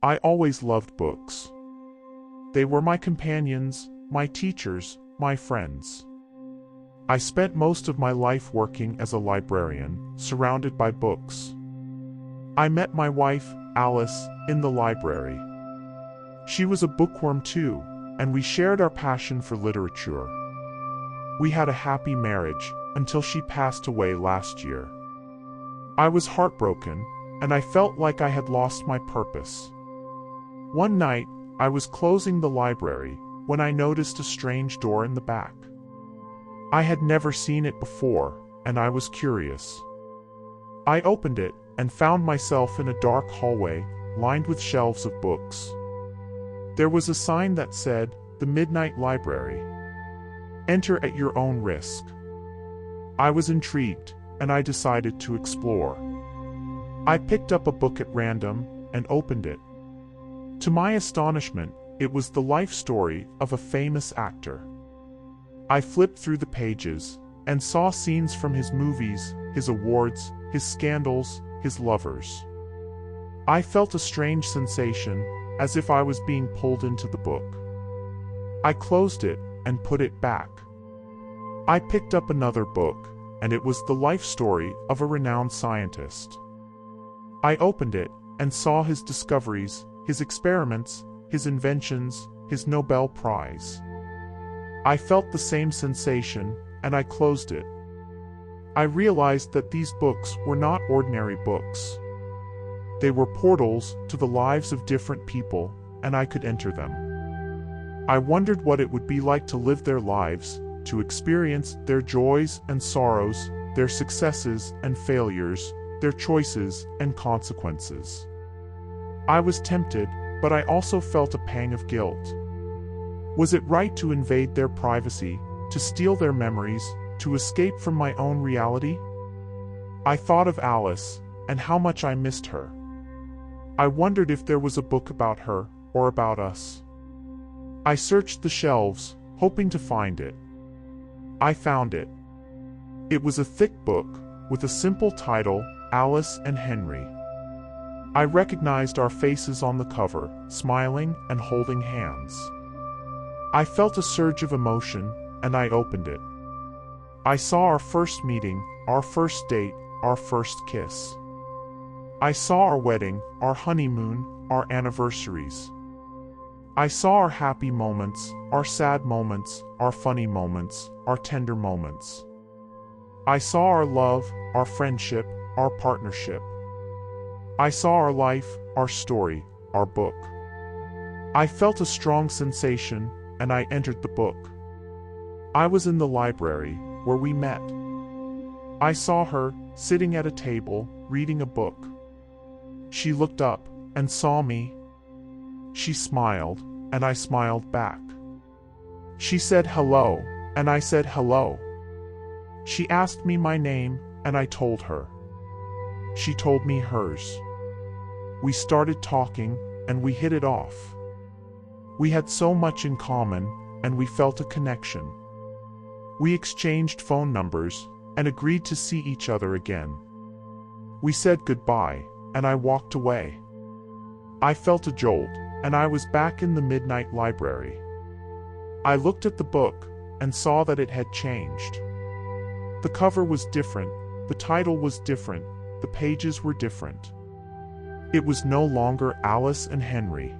I always loved books. They were my companions, my teachers, my friends. I spent most of my life working as a librarian, surrounded by books. I met my wife, Alice, in the library. She was a bookworm too, and we shared our passion for literature. We had a happy marriage until she passed away last year. I was heartbroken, and I felt like I had lost my purpose. One night, I was closing the library when I noticed a strange door in the back. I had never seen it before, and I was curious. I opened it and found myself in a dark hallway lined with shelves of books. There was a sign that said, "The Midnight Library. Enter at your own risk." I was intrigued, and I decided to explore. I picked up a book at random and opened it. To my astonishment, it was the life story of a famous actor. I flipped through the pages and saw scenes from his movies, his awards, his scandals, his lovers. I felt a strange sensation, as if I was being pulled into the book. I closed it and put it back. I picked up another book, and it was the life story of a renowned scientist. I opened it and saw his discoveries, his experiments, his inventions, his Nobel Prize. I felt the same sensation, and I closed it. I realized that these books were not ordinary books. They were portals to the lives of different people, and I could enter them. I wondered what it would be like to live their lives, to experience their joys and sorrows, their successes and failures, their choices and consequences. I was tempted, but I also felt a pang of guilt. Was it right to invade their privacy, to steal their memories, to escape from my own reality? I thought of Alice, and how much I missed her. I wondered if there was a book about her, or about us. I searched the shelves, hoping to find it. I found it. It was a thick book, with a simple title, Alice and Henry. I recognized our faces on the cover, smiling and holding hands. I felt a surge of emotion, and I opened it. I saw our first meeting, our first date, our first kiss. I saw our wedding, our honeymoon, our anniversaries. I saw our happy moments, our sad moments, our funny moments, our tender moments. I saw our love, our friendship, our partnership. I saw our life, our story, our book. I felt a strong sensation, and I entered the book. I was in the library, where we met. I saw her, sitting at a table, reading a book. She looked up, and saw me. She smiled, and I smiled back. She said hello, and I said hello. She asked me my name, and I told her. She told me hers. We started talking, and we hit it off. We had so much in common, and we felt a connection. We exchanged phone numbers, and agreed to see each other again. We said goodbye, and I walked away. I felt a jolt, and I was back in the Midnight Library. I looked at the book, and saw that it had changed. The cover was different, the title was different, the pages were different. It was no longer Alice and Henry.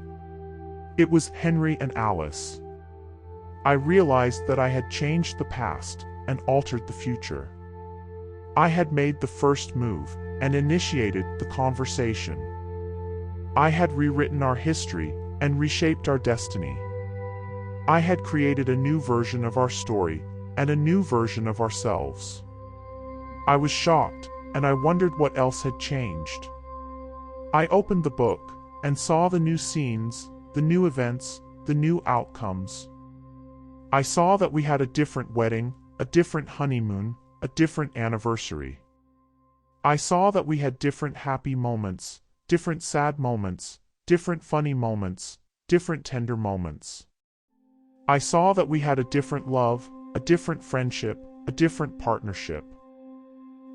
It was Henry and Alice. I realized that I had changed the past and altered the future. I had made the first move and initiated the conversation. I had rewritten our history and reshaped our destiny. I had created a new version of our story and a new version of ourselves. I was shocked, and I wondered what else had changed. I opened the book and saw the new scenes, the new events, the new outcomes. I saw that we had a different wedding, a different honeymoon, a different anniversary. I saw that we had different happy moments, different sad moments, different funny moments, different tender moments. I saw that we had a different love, a different friendship, a different partnership.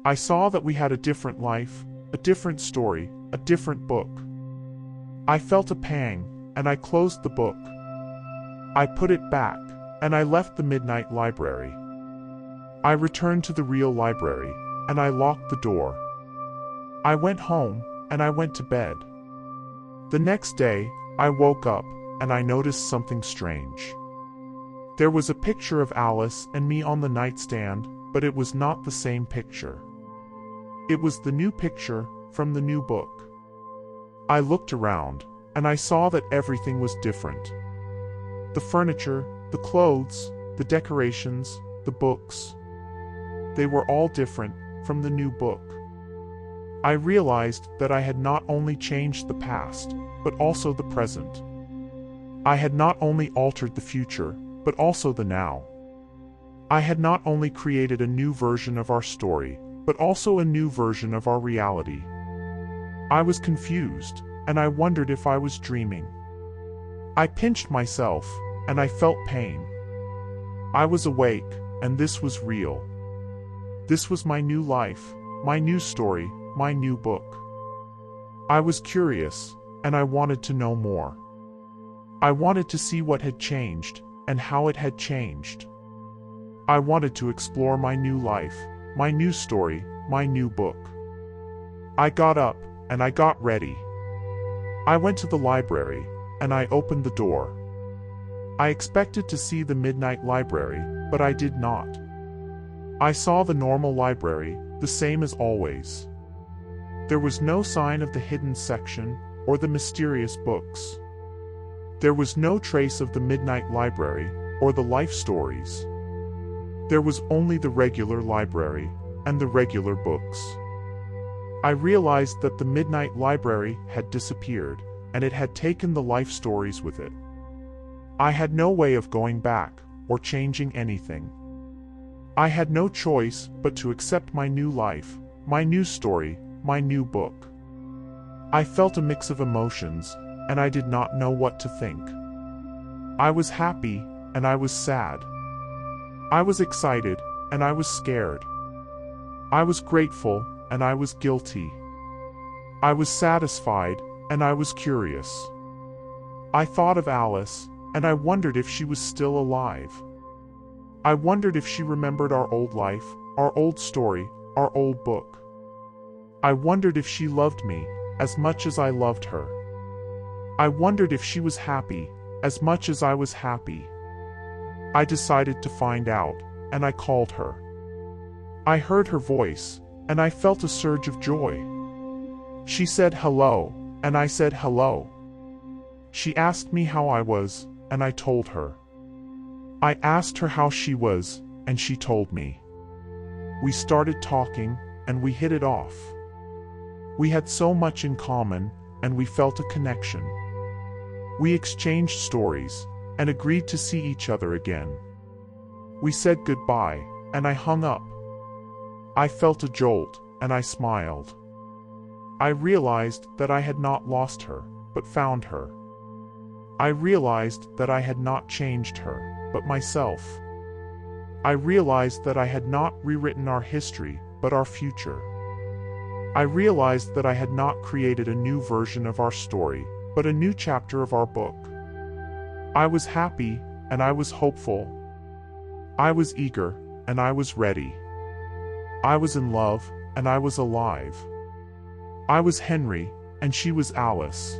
I saw that we had a different life, a different story, a different book. I felt a pang, and I closed the book. I put it back, and I left the midnight library. I returned to the real library, and I locked the door. I went home, and I went to bed. The next day, I woke up, and I noticed something strange. There was a picture of Alice and me on the nightstand, but it was not the same picture. It was the new picture from the new book. I looked around, and I saw that everything was different. The furniture, the clothes, the decorations, the books. They were all different from the new book. I realized that I had not only changed the past, but also the present. I had not only altered the future, but also the now. I had not only created a new version of our story, but also a new version of our reality. I was confused, and I wondered if I was dreaming. I pinched myself, and I felt pain. I was awake, and this was real. This was my new life, my new story, my new book. I was curious, and I wanted to know more. I wanted to see what had changed, and how it had changed. I wanted to explore my new life, my new story, my new book. I got up, and I got ready. I went to the library, and I opened the door. I expected to see the midnight library, but I did not. I saw the normal library, the same as always. There was no sign of the hidden section, or the mysterious books. There was no trace of the midnight library, or the life stories. There was only the regular library, and the regular books. I realized that the midnight library had disappeared, and it had taken the life stories with it. I had no way of going back, or changing anything. I had no choice but to accept my new life, my new story, my new book. I felt a mix of emotions, and I did not know what to think. I was happy, and I was sad. I was excited, and I was scared. I was grateful, and I was guilty. I was satisfied, and I was curious. I thought of Alice, and I wondered if she was still alive. I wondered if she remembered our old life, our old story, our old book. I wondered if she loved me as much as I loved her. I wondered if she was happy as much as I was happy. I decided to find out, and I called her. I heard her voice, and I felt a surge of joy. She said hello, and I said hello. She asked me how I was, and I told her. I asked her how she was, and she told me. We started talking, and we hit it off. We had so much in common, and we felt a connection. We exchanged stories, and agreed to see each other again. We said goodbye, and I hung up. I felt a jolt, and I smiled. I realized that I had not lost her, but found her. I realized that I had not changed her, but myself. I realized that I had not rewritten our history, but our future. I realized that I had not created a new version of our story, but a new chapter of our book. I was happy, and I was hopeful. I was eager, and I was ready. I was in love, and I was alive. I was Henry, and she was Alice.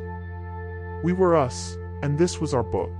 We were us, and this was our book.